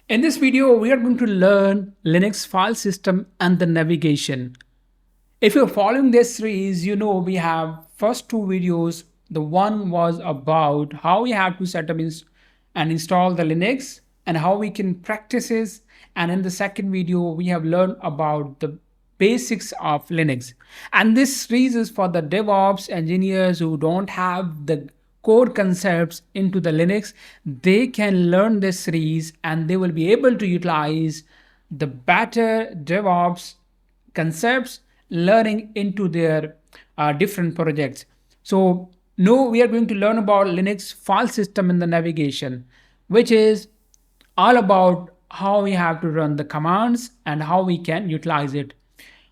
In this video, we are going to learn Linux file system and the navigation. If you're following this series, you know we have first two videos. The one was about how we have to set up and install the Linux and how we can practice it. And in the second video, we have learned about the basics of Linux. And this series is for the DevOps engineers who don't have the core concepts into the Linux. They can learn this series and they will be able to utilize the better DevOps concepts learning into their different projects. So now we are going to learn about Linux file system in the navigation, which is all about how we have to run the commands and how we can utilize it.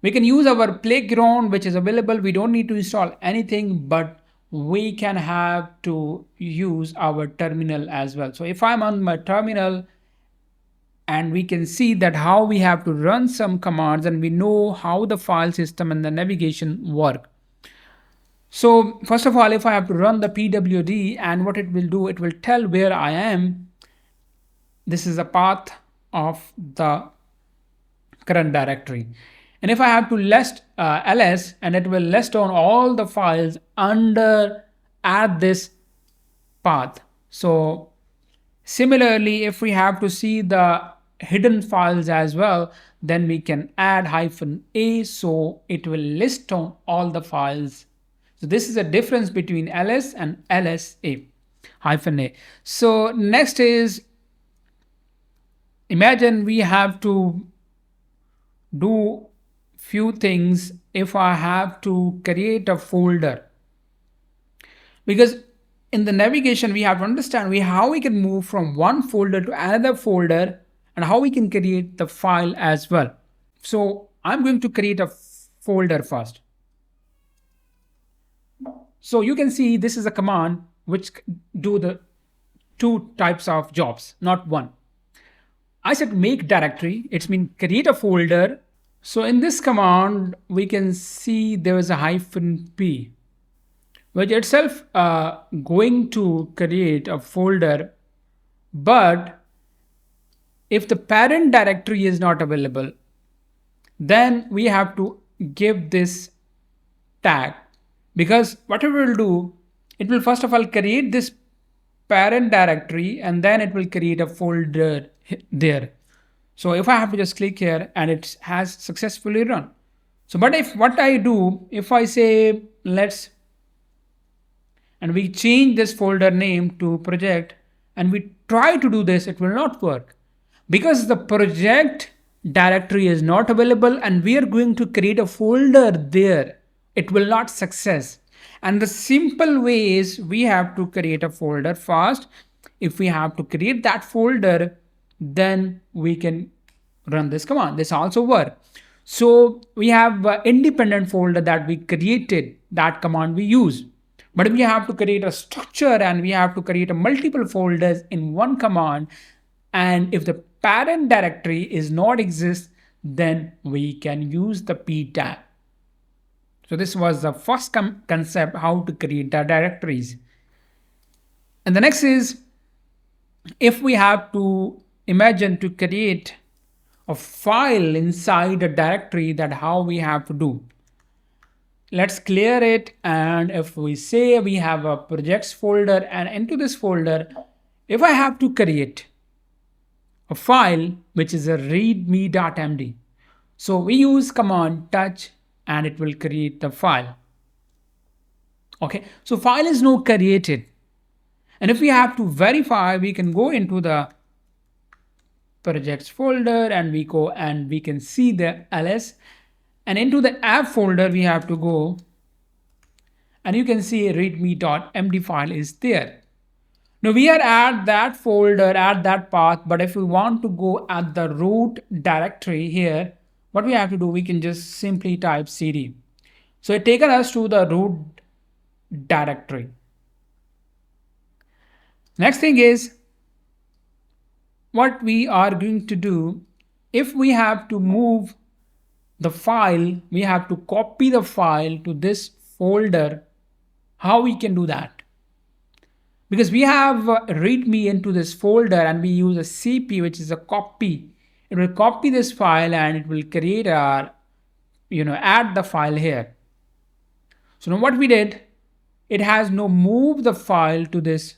We can use our playground, which is available. We don't need to install anything, but we can have to use our terminal as well. So if I'm on my terminal, and we can see that how we have to run some commands, and we know how the file system and the navigation work. So first of all, if I have to run the pwd, and what it will do, it will tell where I am. This is a path of the current directory. And if I have to list ls, and it will list down all the files under at this path. So similarly, if we have to see the hidden files as well, then we can add -a, so it will list down all the files. So this is a difference between ls and lsa -a. So next is, imagine we have to do few things. If I have to create a folder, because in the navigation we have to understand how we can move from one folder to another folder and how we can create the file as well. So I'm going to create a folder first. So you can see this is a command which do the two types of jobs, not one. I said make directory, it's mean create a folder. So in this command, we can see there is a -p, which itself going to create a folder. But if the parent directory is not available, then we have to give this tag, because whatever it will do, it will first of all create this parent directory and then it will create a folder there. So if I have to just click here and it has successfully run. So, but if what I do, if I say let's, and we change this folder name to project, and we try to do this, it will not work because the project directory is not available and we are going to create a folder there. It will not success. And the simple way is we have to create a folder first. If we have to create that folder, then we can run this command. This also work. So we have an independent folder that we created, that command we use. But if we have to create a structure and we have to create a multiple folders in one command, and if the parent directory is not exist, then we can use the p tag. So this was the first concept, how to create the directories. And the next is, if we have to imagine to create a file inside a directory, that how we have to do. Let's clear it. And if we say we have a projects folder, and into this folder, if I have to create a file, which is a readme.md. So we use command touch and it will create the file. Okay, so file is now created. And if we have to verify, we can go into the projects folder and we go and we can see the ls, and into the app folder we have to go, and you can see readme.md file is there. Now we are at that folder, at that path, but if we want to go at the root directory here, what we have to do, we can just simply type cd. So it taken us to the root directory. Next thing is, what we are going to do, if we have to move the file, we have to copy the file to this folder. How we can do that? because we have readme into this folder and we use a cp, which is a copy. It will copy this file and it will create our, add the file here. So now what we did, it has now moved the file to this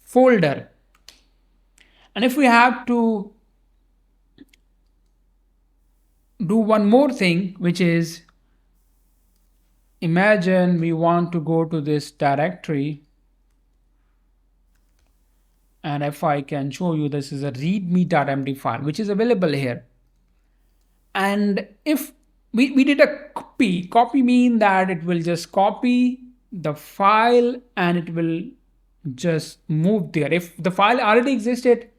folder. And if we have to do one more thing, which is, imagine we want to go to this directory, and if I can show you, this is a readme.md file which is available here. And if we did a copy mean that it will just copy the file and it will just move there. If the file already existed,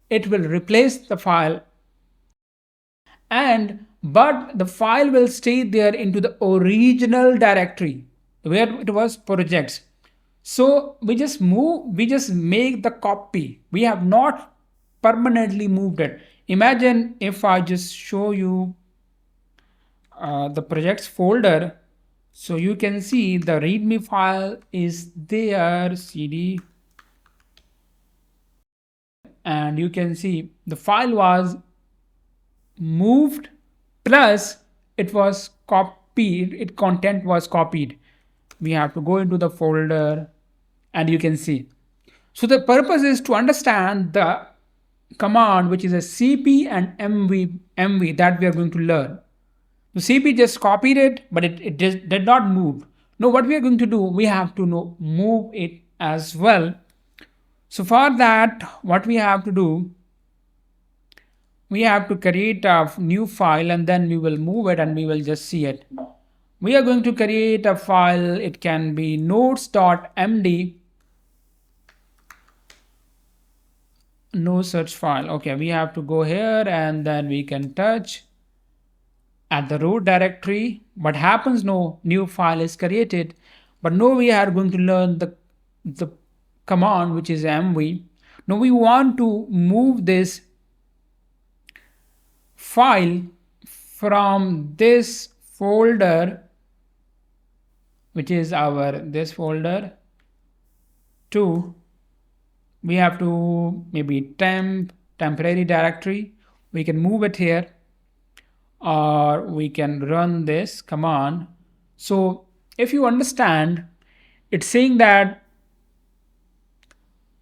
it will replace the file, but the file will stay there into the original directory where it was projects. So we just make the copy. We have not permanently moved it. Imagine if I just show you the projects folder, so you can see the readme file is there, cd, and you can see the file was moved plus it was copied, content was copied. We have to go into the folder and you can see. So the purpose is to understand the command, which is a cp and mv that we are going to learn. The cp just copied it, but it just did not move. Now what we are going to do, we have to move it as well. So for that, what we have to do, we have to create a new file and then we will move it and we will just see it. We are going to create a file. It can be notes.md, no such file. Okay, we have to go here and then we can touch at the root directory. What happens? No new file is created, but now we are going to learn the command, which is mv. Now we want to move this file from this folder, which is this folder, to, we have to maybe temporary directory. We can move it here, or we can run this command. So if you understand, it's saying that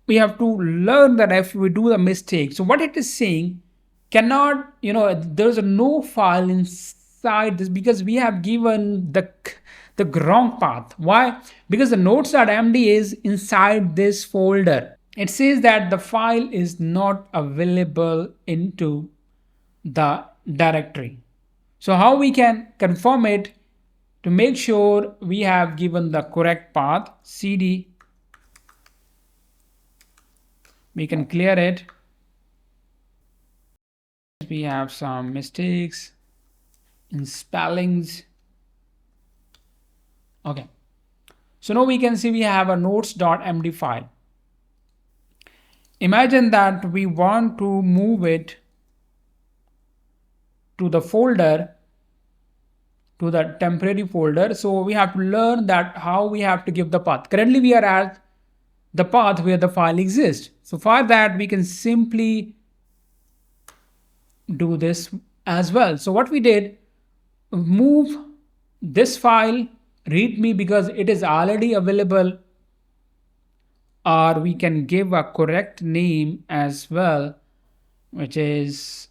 we have to learn that if we do the mistake. So what it is saying, cannot, there's no file inside this because we have given the wrong path. Why? Because the notes.md is inside this folder. It says that the file is not available into the directory. So how we can confirm it? To make sure we have given the correct path, cd, we can clear it. We have some mistakes in spellings. Okay, so now we can see we have a notes.md file. Imagine that we want to move it to the folder, to the temporary folder. So we have to learn that how we have to give the path. Currently we are at the path where the file exists. So for that, we can simply do this as well. So what we did, move this file readme because it is already available, or we can give a correct name as well, which is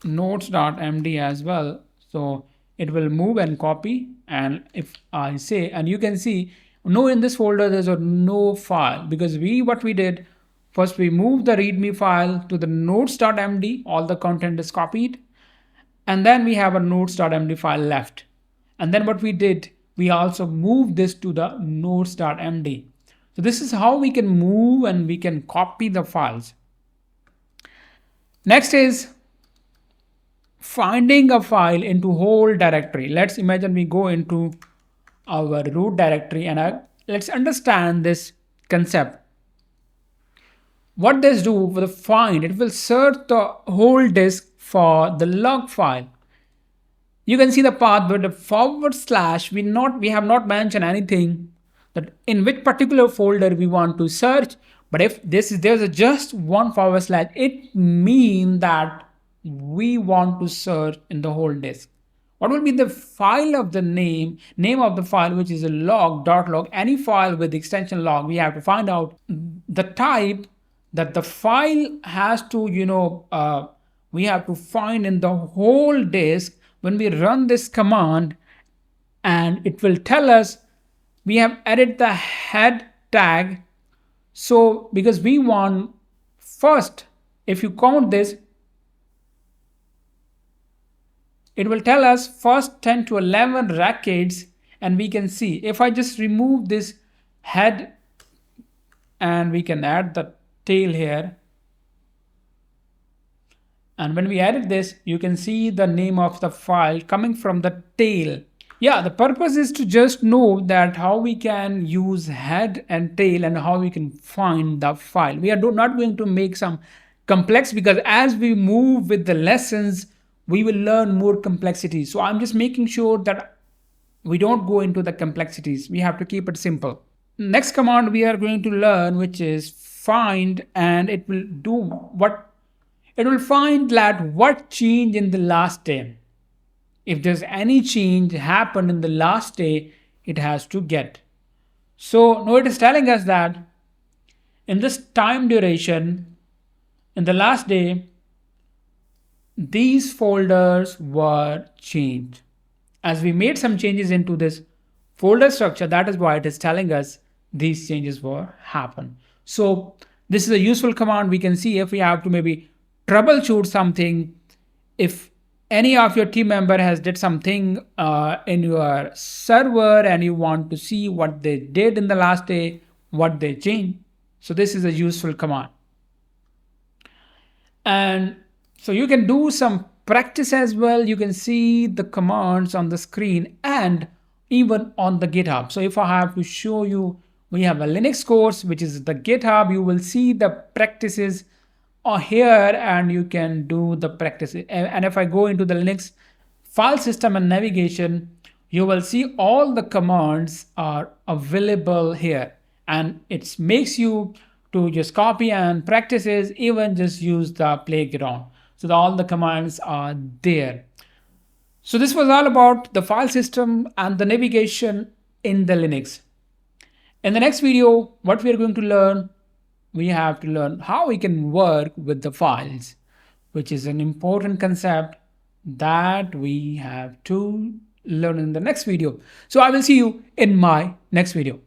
notes.md as well. So it will move and copy, and if I say, and you can see no, in this folder there's no file, because what we did, first we moved the readme file to the notes.md, all the content is copied, and then we have a notes.md file left. And then what we did, we also moved this to the notes.md. So this is how we can move and we can copy the files. Next is finding a file into whole directory. Let's imagine we go into our root directory, and let's understand this concept. What does do for the find? It will search the whole disk for the log file. You can see the path, but the /, we have not mentioned anything. that in which particular folder we want to search. But if there's a just one /, it means that we want to search in the whole disk. What will be the file of the name of the file, which is a log.log, any file with the extension log. We have to find out the type that the file has to, we have to find in the whole disk when we run this command, and it will tell us we have added the head tag. So because we want first, if you count this, it will tell us first 10 to 11 records, and we can see if I just remove this head and we can add the tail here. And when we added this, you can see the name of the file coming from the tail. Yeah, the purpose is to just know that how we can use head and tail and how we can find the file. We are not going to make some complex, because as we move with the lessons, we will learn more complexities. So I'm just making sure that we don't go into the complexities. We have to keep it simple. Next command we are going to learn, which is find, and it will do what? It will find that what changed in the last day. If there's any change happened in the last day, it has to get. So now it is telling us that in this time duration, in the last day, these folders were changed. As we made some changes into this folder structure, that is why it is telling us these changes were happen. So this is a useful command. We can see if we have to maybe troubleshoot something, if any of your team member has did something in your server and you want to see what they did in the last day, what they changed. So this is a useful command. And so you can do some practice as well. You can see the commands on the screen and even on the GitHub. So if I have to show you, we have a Linux course, which is the GitHub. You will see the practices here and you can do the practices. And if I go into the Linux file system and navigation, you will see all the commands are available here. And it makes you to just copy and practices, even just use the playground. So all the commands are there. So this was all about the file system and the navigation in the Linux. In the next video, what we are going to learn, we have to learn how we can work with the files, which is an important concept that we have to learn in the next video. So I will see you in my next video.